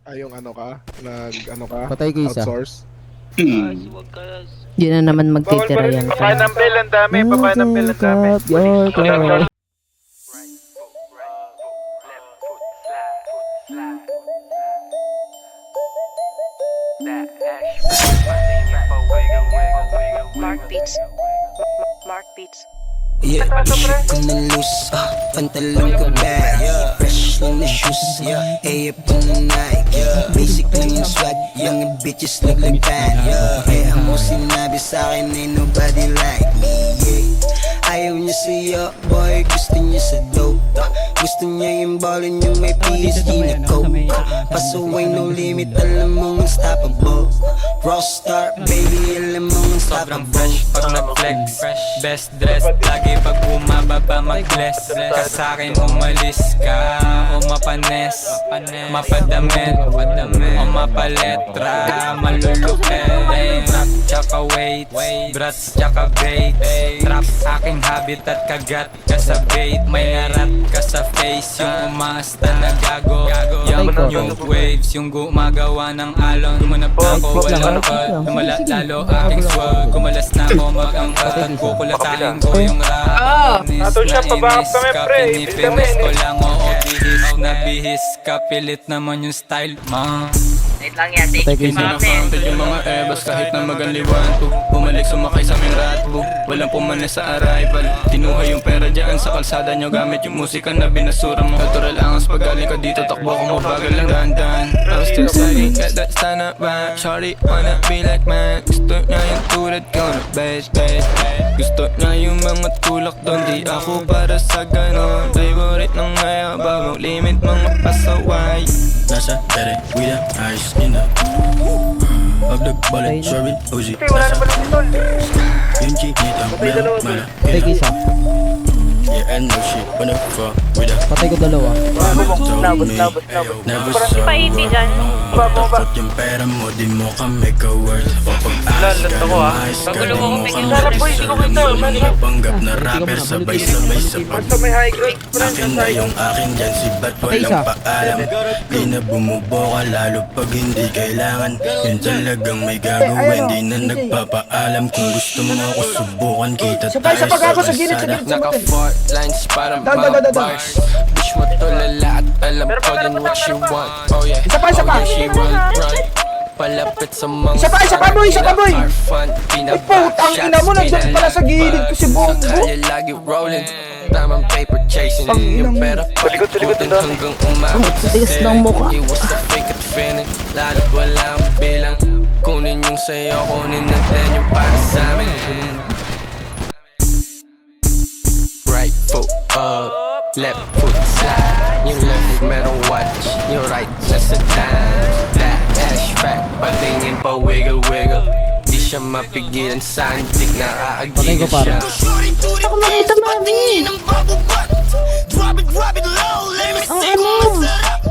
Ay, yung ano ka? Ano ka? Patay ka isa. Outsource? Di na naman magtitira yan. Papain ng bell ang dami, papain ng bell ang dami. Your call. Mark Beats. Mark Beats. Yeah, ko na loose, pantalon ko bag, fresh lang na shoes, A-up on the night, basic lang yung swag, mga bitches look like that, kaya mo sinabi sa'kin ain't nobody like me, ayaw niya sa'yo, boy, gusto niya sa dope, gusto niya yung ballin yung may PhD na coke, pasaway no limit, alam mong unstoppable, rockstar, baby, alam mong sobrang unstoppable. fresh pag nag-flex, best dressed lagi pag bumababa mag-bless. Ka sa'kin umalis ka o mapanes, mapadamit o mapaletra, malulupet. Trap tsaka weight, brats tsaka bait. Trap aking habitat, kagat ka sa bait. May ngarat ka sa face, yung umasta na gago. Yung waves, yung gumagawa ng alon. Gumanap na ako, walang cut. Lumala lalo aking swag. Kumalas na ako mag-angkat. Kukulatahin ko yung rap. Ato siya, pabahap kami, pre. Pinipinis ko lang, oo, bihis na bihis. Kapilit naman yung style, ma. Wait lang yan, take Patay ka it isa. Pinafounded yung mga ebas kahit na maganliwan to. Bumalik sumakay sa aming ratbo, walang pumanes sa arrival. Kinuha yung pera dyan sa kalsada nyo gamit yung musika na binasura mo. Natural angas pag galing ka dito, takbo ko mabagal lang dandan. I was still saying at that stand up back. Shorty wanna be like man. Gusto niya yung tulad ko na best. Gusto niya yung mga tulak doon, di ako para sa ganon. Favorite ng mayabang, limit mga pasaway. Nasa tere, with the ice in the of the bullet, sorbet, Uzi. Wala na pala si Tol. Yung chinita, meron mala. Patay ka isa. Yeah, and no shit, wanna fuck with a Patay ko dalawa. told me, ayo, never saw Pa-80 dyan. Takot yung pera mo, di mo kami ka-worth. O pag-aas ka na mais ka, di mo kami kasalamin. Mga panggap na rapper, sabay-sabay sa pag Basta may high grade, friend. akin na yung akin dyan, si Bat walang paalam. Di na bumubo ka, lalo pag hindi kailangan. Yun talagang may gagawin, di na nagpapaalam. Kung gusto mo ako subukan, kita tayo sa kalsada. Naka-4 lines para mga bars. Bitch mo to lala at alam ko din what you want. Oh yeah, Isa pa, oh yeah, she run. Palapit sa mga Isa pa, boy, boy. Our fun, Putang ina mo, nandiyan pala sa gilid ko si Bongo. Kaya lagi rolling, tamang paper chasing. Yung pera palikutin hanggang umabot sa Tigas ng mukha. Iwas sa fake at feeling, lalo't wala ang bilang. Kunin yung sa'yo, kunin natin yung para sa amin. Right foot up, left foot slide. Yung left foot meron watch, yung right nasa dime. That ass fat, patingin pa wiggle wiggle. Di siya mapigilan sa antik, Patay ko nakaagigan para. siya. Ako makita, mami. Drop it low, let me see Ang ano? what's up.